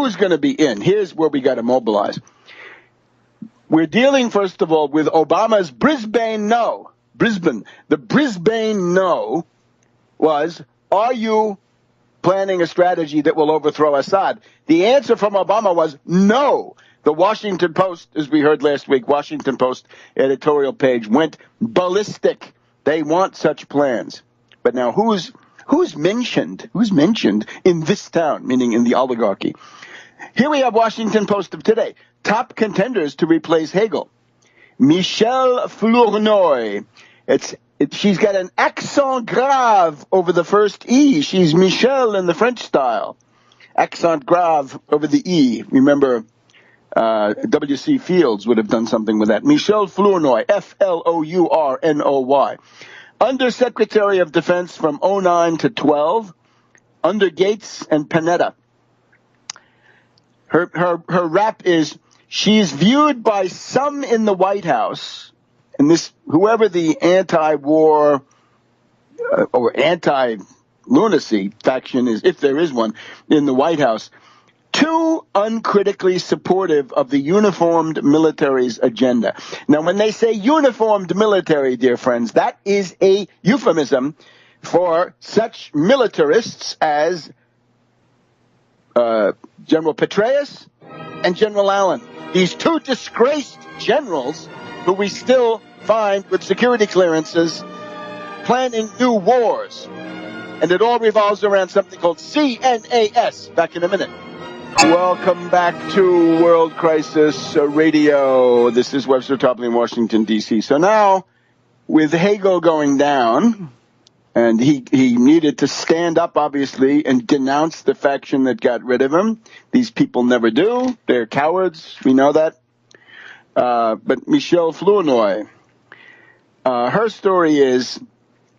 who's going to be in? Here's where we got to mobilize. We're dealing, first of all, with Obama's Brisbane no. The Brisbane no was, are you planning a strategy that will overthrow Assad? The answer from Obama was no. The Washington Post, as we heard last week, Washington Post editorial page went ballistic. They want such plans. But now who's mentioned in this town, meaning in the oligarchy? Here we have Washington Post of today. Top contenders to replace Hagel. Michele Flournoy. She's got an accent grave over the first E. She's Michele in the French style. Accent grave over the E. Remember, W.C. Fields would have done something with that. Michele Flournoy, Flournoy. Undersecretary of Defense from 09 to 12, under Gates and Panetta. Her rap is, she's viewed by some in the White House, and this, whoever the anti-war or anti-lunacy faction is, if there is one, in the White House, too uncritically supportive of the uniformed military's agenda. Now, when they say uniformed military, dear friends, that is a euphemism for such militarists as General Petraeus and General Allen. These two disgraced generals who we still find with security clearances planning new wars. And it all revolves around something called CNAS. Back in a minute. Welcome back to World Crisis Radio. This is Webster Tarpley in Washington, D.C. So now, with Hagel going down, and he needed to stand up, obviously, and denounce the faction that got rid of him. These people never do. They're cowards. We know that. But Michele Flournoy, her story is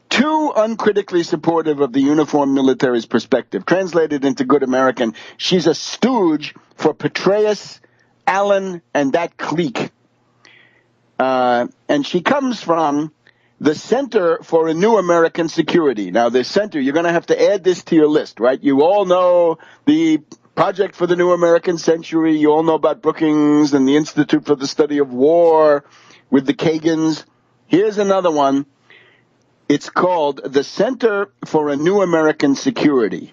too uncritically supportive of the uniformed military's perspective. Translated into good American, she's a stooge for Petraeus, Allen, and that clique. And she comes from the Center for a New American Security. Now, the center, you're going to have to add this to your list, right? You all know the Project for the New American Century. You all know about Brookings and the Institute for the Study of War with the Kagans. Here's another one. It's called the Center for a New American Security.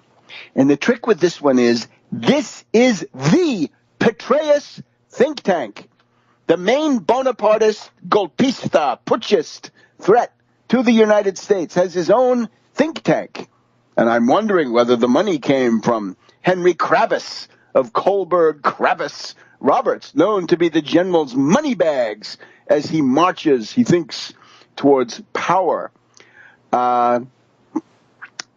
And the trick with this one is, this is the Petraeus think tank. The main Bonapartist, golpista, putschist threat to the United States has his own think tank. And I'm wondering whether the money came from Henry Kravis of Kohlberg Kravis Roberts, known to be the general's money bags as he marches, he thinks, towards power. The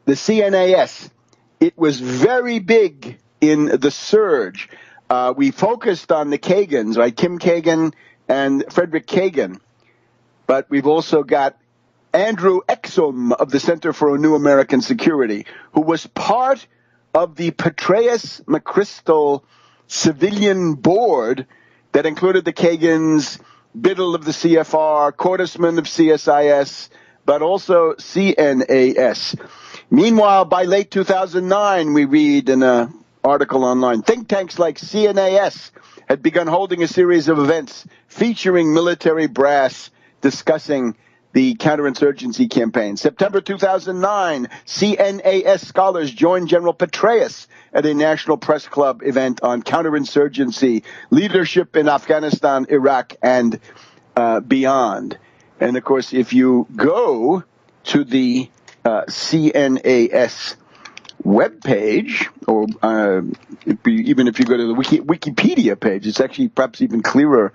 CNAS, it was very big in the surge. We focused on the Kagans, right? Kim Kagan and Frederick Kagan. But we've also got Andrew Exum of the Center for a New American Security, who was part of the Petraeus McChrystal civilian board that included the Kagans, Biddle of the CFR, Cordesman of CSIS, but also CNAS. Meanwhile, by late 2009, we read in an article online, think tanks like CNAS had begun holding a series of events featuring military brass discussing the counterinsurgency campaign. September 2009, CNAS scholars joined General Petraeus at a National Press Club event on counterinsurgency, leadership in Afghanistan, Iraq, and beyond. And, of course, if you go to the CNAS webpage, or even if you go to the Wikipedia page, it's actually perhaps even clearer.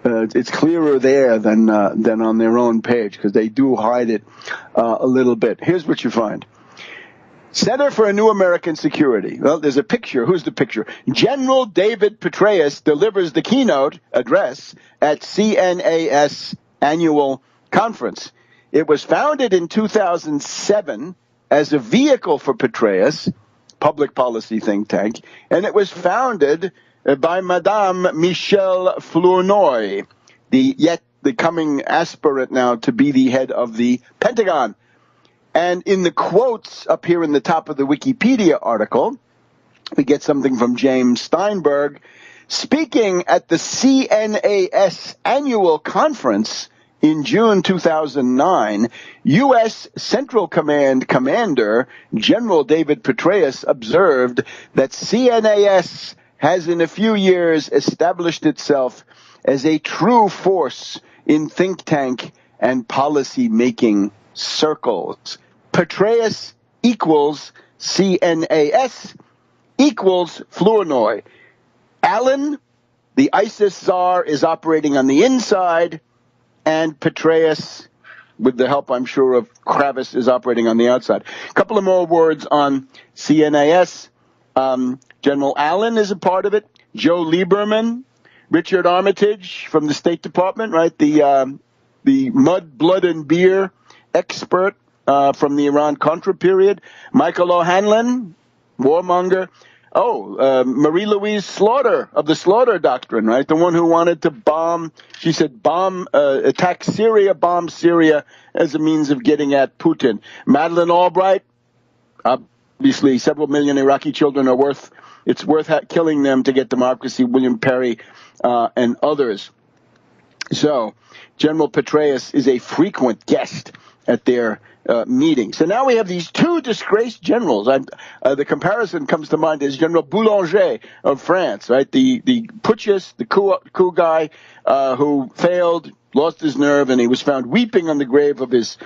It's clearer there than on their own page, because they do hide it a little bit. Here's what you find. Center for a New American Security. Well, there's a picture. Who's the picture? General David Petraeus delivers the keynote address at CNAS annual conference. It was founded in 2007 as a vehicle for Petraeus, public policy think tank, and it was founded by Madame Michele Flournoy, the coming aspirant now to be the head of the Pentagon. And in the quotes up here in the top of the Wikipedia article, We get something from James Steinberg. Speaking at the CNAS annual conference in June 2009, U.S. Central Command Commander General David Petraeus observed that CNAS has in a few years established itself as a true force in think tank and policy-making circles. Petraeus equals CNAS equals Flournoy. Allen, the ISIS Czar, is operating on the inside, and Petraeus, with the help, I'm sure, of Kravis, is operating on the outside. A couple of more words on CNAS. General Allen is a part of it. Joe Lieberman, Richard Armitage from the State Department, right? The mud, blood, and beer expert from the Iran-Contra period. Michael O'Hanlon, warmonger. Marie-Louise Slaughter of the Slaughter Doctrine, right? The one who wanted to attack Syria, bomb Syria as a means of getting at Putin. Madeleine Albright, obviously several million Iraqi children it's worth killing them to get democracy. William Perry and others. So General Petraeus is a frequent guest at their meeting. So now we have these two disgraced generals. The comparison comes to mind is General Boulanger of France, right? The putschist, the coup guy who failed, lost his nerve, and he was found weeping on the grave of his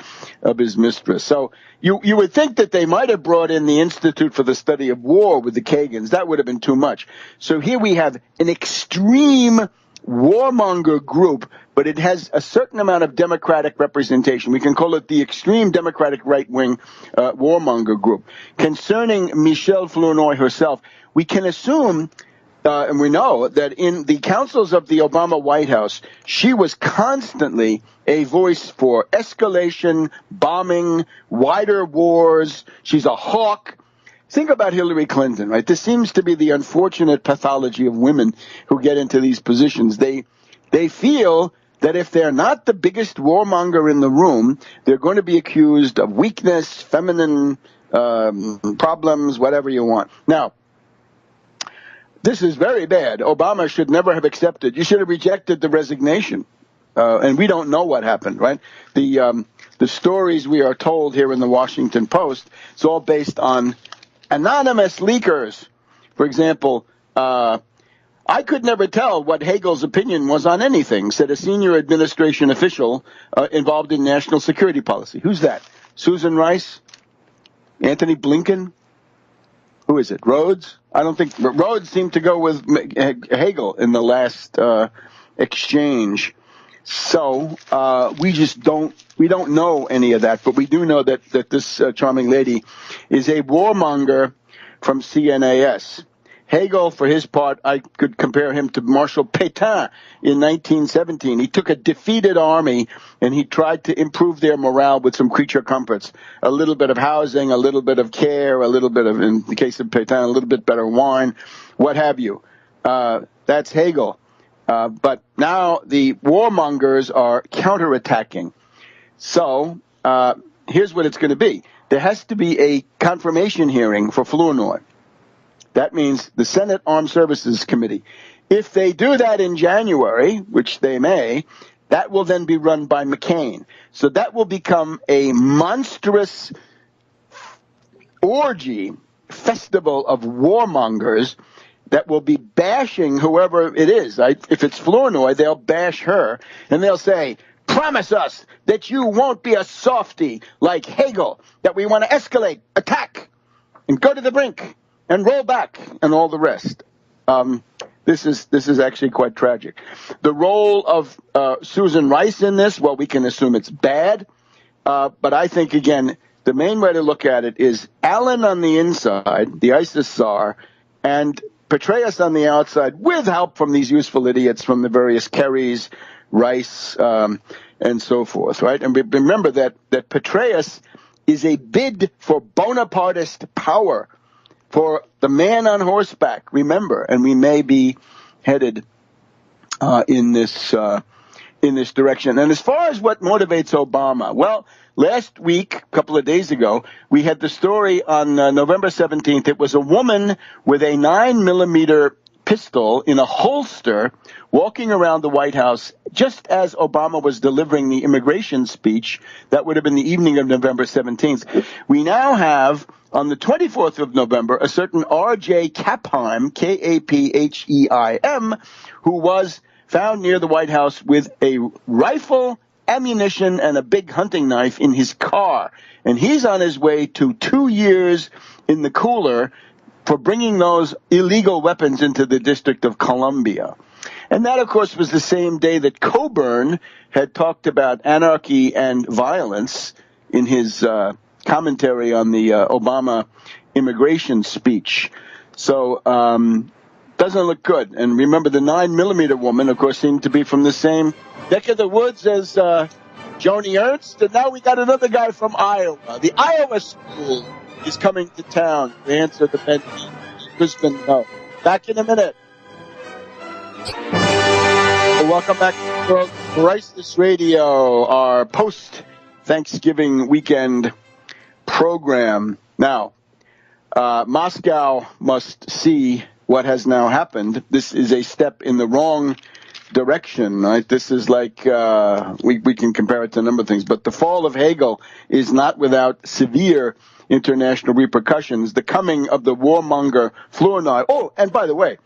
mistress. So you would think that they might have brought in the Institute for the Study of War with the Kagans. That would have been too much. So here we have an extreme warmonger group, but it has a certain amount of democratic representation. We can call it the extreme democratic right-wing warmonger group. Concerning Michele Flournoy herself, we can assume, and we know, that in the councils of the Obama White House, she was constantly a voice for escalation, bombing, wider wars. She's a hawk. Think about Hillary Clinton, right? This seems to be the unfortunate pathology of women who get into these positions. They feel that if they're not the biggest warmonger in the room, they're going to be accused of weakness, feminine problems, whatever you want. Now, this is very bad. Obama should never have accepted. You should have rejected the resignation. And we don't know what happened, right? The stories we are told here in the Washington Post, it's all based on anonymous leakers. For example, I could never tell what Hagel's opinion was on anything, said a senior administration official involved in national security policy. Who's that? Susan Rice? Anthony Blinken? Who is it? Rhodes? I don't think Rhodes seemed to go with Hagel in the last exchange. So we don't know any of that, but we do know that this charming lady is a warmonger from CNAS. Hagel, for his part, I could compare him to Marshal Pétain in 1917. He took a defeated army and he tried to improve their morale with some creature comforts. A little bit of housing, a little bit of care, a little bit of, in the case of Pétain, a little bit better wine, what have you. That's Hagel. But now the warmongers are counterattacking. So here's what it's going to be. There has to be a confirmation hearing for Flournoy. That means the Senate Armed Services Committee. If they do that in January, which they may, that will then be run by McCain. So that will become a monstrous orgy, festival of warmongers that will be bashing whoever it is. If it's Flournoy, they'll bash her, and they'll say, promise us that you won't be a softy like Hagel, that we want to escalate, attack, and go to the brink, and roll back, and all the rest. This is actually quite tragic. The role of Susan Rice in this, well, we can assume it's bad, but I think, again, the main way to look at it is Allen on the inside, the ISIS Czar, and Petraeus on the outside, with help from these useful idiots from the various Kerrys, Rice, and so forth, right? And remember that Petraeus is a bid for Bonapartist power, for the man on horseback, remember, and we may be headed in this in this direction. And as far as what motivates Obama, well, last week, a couple of days ago, we had the story on November 17th. It was a woman with a 9mm pistol in a holster walking around the White House just as Obama was delivering the immigration speech. That would have been the evening of November 17th. We now have, on the 24th of November, a certain R.J. Kapheim, K-A-P-H-E-I-M, who was found near the White House with a rifle, ammunition, and a big hunting knife in his car. And he's on his way to 2 years in the cooler for bringing those illegal weapons into the District of Columbia. And that, of course, was the same day that Coburn had talked about anarchy and violence in his commentary on the Obama immigration speech. So, doesn't look good. And remember, the 9mm woman, of course, seemed to be from the same neck of the woods as Joni Ernst. And now we got another guy from Iowa. The Iowa school is coming to town to answer the Benjamin Brisbane no. Back in a minute. Welcome back to World Crisis Radio, our post-Thanksgiving weekend program. Now, Moscow must see what has now happened. This is a step in the wrong direction, right? This is like, we can compare it to a number of things, but the fall of Hagel is not without severe international repercussions. The coming of the warmonger Flournoy. Oh, and by the way,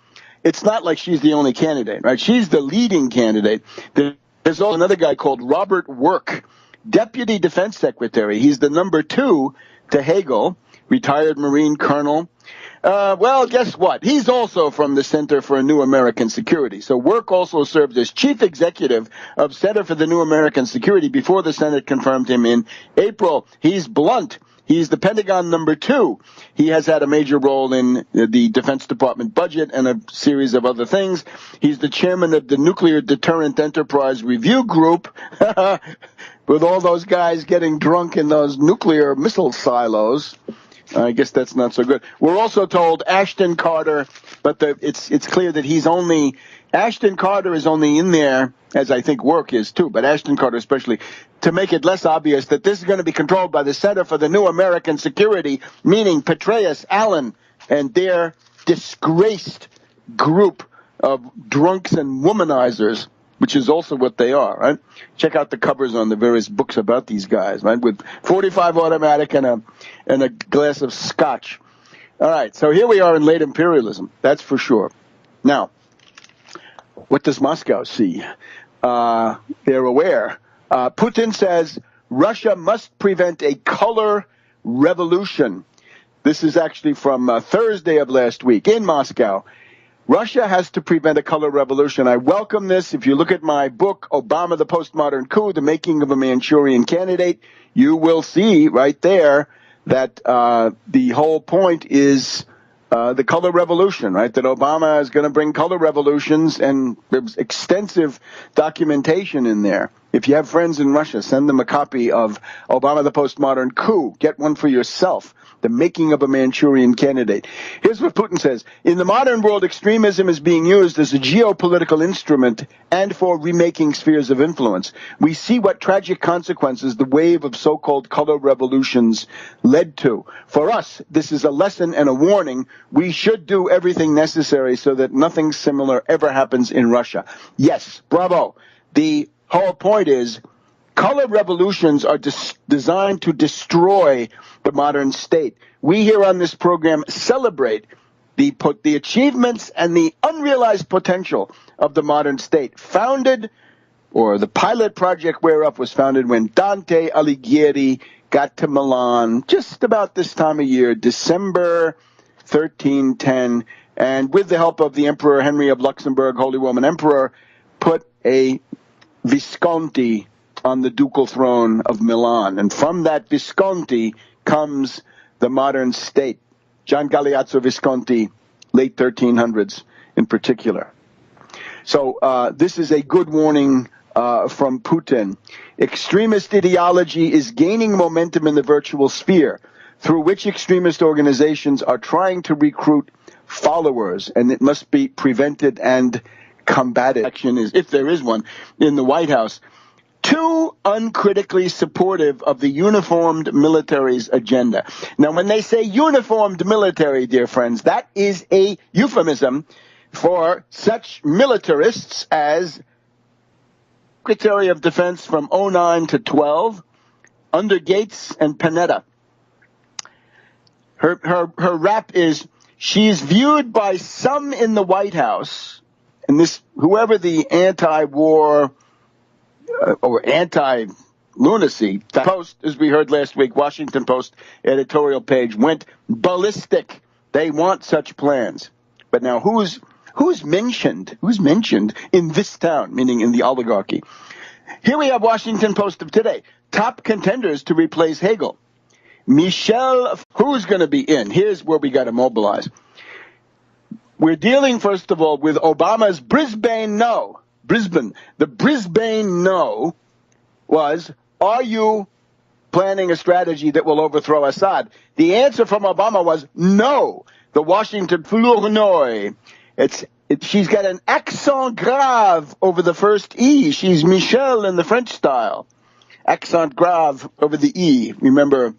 it's not like she's the only candidate, right? She's the leading candidate. There's also another guy called Robert Work, Deputy Defense Secretary. He's the number 2 to Hagel, retired Marine colonel. Well, guess what? He's also from the Center for a New American Security. So Work also served as chief executive of Center for the New American Security before the Senate confirmed him in April. He's blunt. He's the Pentagon number 2. He has had a major role in the Defense Department budget and a series of other things. He's the chairman of the Nuclear Deterrent Enterprise Review Group, with all those guys getting drunk in those nuclear missile silos. I guess that's not so good. We're also told Ashton Carter, but it's clear that Ashton Carter is only in there, as I think Work is too, but Ashton Carter especially, to make it less obvious that this is going to be controlled by the Center for the New American Security, meaning Petraeus, Allen, and their disgraced group of drunks and womanizers, which is also what they are, right? Check out the covers on the various books about these guys, right? With 45 automatic and a glass of scotch. All right, so here we are in late imperialism, that's for sure. Now, what does Moscow see? They're aware. Putin says Russia must prevent a color revolution. This is actually from Thursday of last week in Moscow. Russia has to prevent a color revolution. I welcome this. If you look at my book, Obama, the Postmodern Coup, The Making of a Manchurian Candidate, you will see right there that the whole point is the color revolution, right? That Obama is going to bring color revolutions, and there's extensive documentation in there. If you have friends in Russia, send them a copy of Obama, the Postmodern Coup. Get one for yourself. The Making of a Manchurian Candidate. Here's what Putin says. In the modern world, extremism is being used as a geopolitical instrument and for remaking spheres of influence. We see what tragic consequences the wave of so-called color revolutions led to. For us, this is a lesson and a warning. We should do everything necessary so that nothing similar ever happens in Russia. Yes, bravo. The whole point is color revolutions are designed to destroy the modern state. We here on this program celebrate the achievements and the unrealized potential of the modern state. Founded, or the pilot project whereof was founded when Dante Alighieri got to Milan just about this time of year, December 1310, and with the help of the Emperor Henry of Luxembourg, Holy Roman Emperor, put a Visconti on the ducal throne of Milan. And from that Visconti comes the modern state. John Galeazzo Visconti, late 1300s in particular. So this is a good warning from Putin. Extremist ideology is gaining momentum in the virtual sphere, through which extremist organizations are trying to recruit followers, and it must be prevented and combative action is, if there is one, in the White House, too uncritically supportive of the uniformed military's agenda. Now, when they say uniformed military, dear friends, that is a euphemism for such militarists as Secretary of Defense from 09 to 12, under Gates and Panetta. Her rap is, she's viewed by some in the White House, and this, whoever the anti-war or anti-lunacy Post, as we heard last week, Washington Post editorial page went ballistic. They want such plans. But now who's mentioned in this town, meaning in the oligarchy? Here we have Washington Post of today. Top contenders to replace Hagel. Michele, who's going to be in? Here's where we got to mobilize. We're dealing, first of all, with Obama's Brisbane no. The Brisbane no was, are you planning a strategy that will overthrow Assad? The answer from Obama was no. The Washington Flournoy. She's got an accent grave over the first E. She's Michele in the French style. Accent grave over the E. Remember,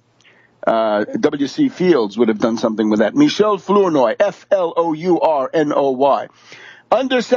W.C. Fields would have done something with that. Michele Flournoy, Flournoy. Under such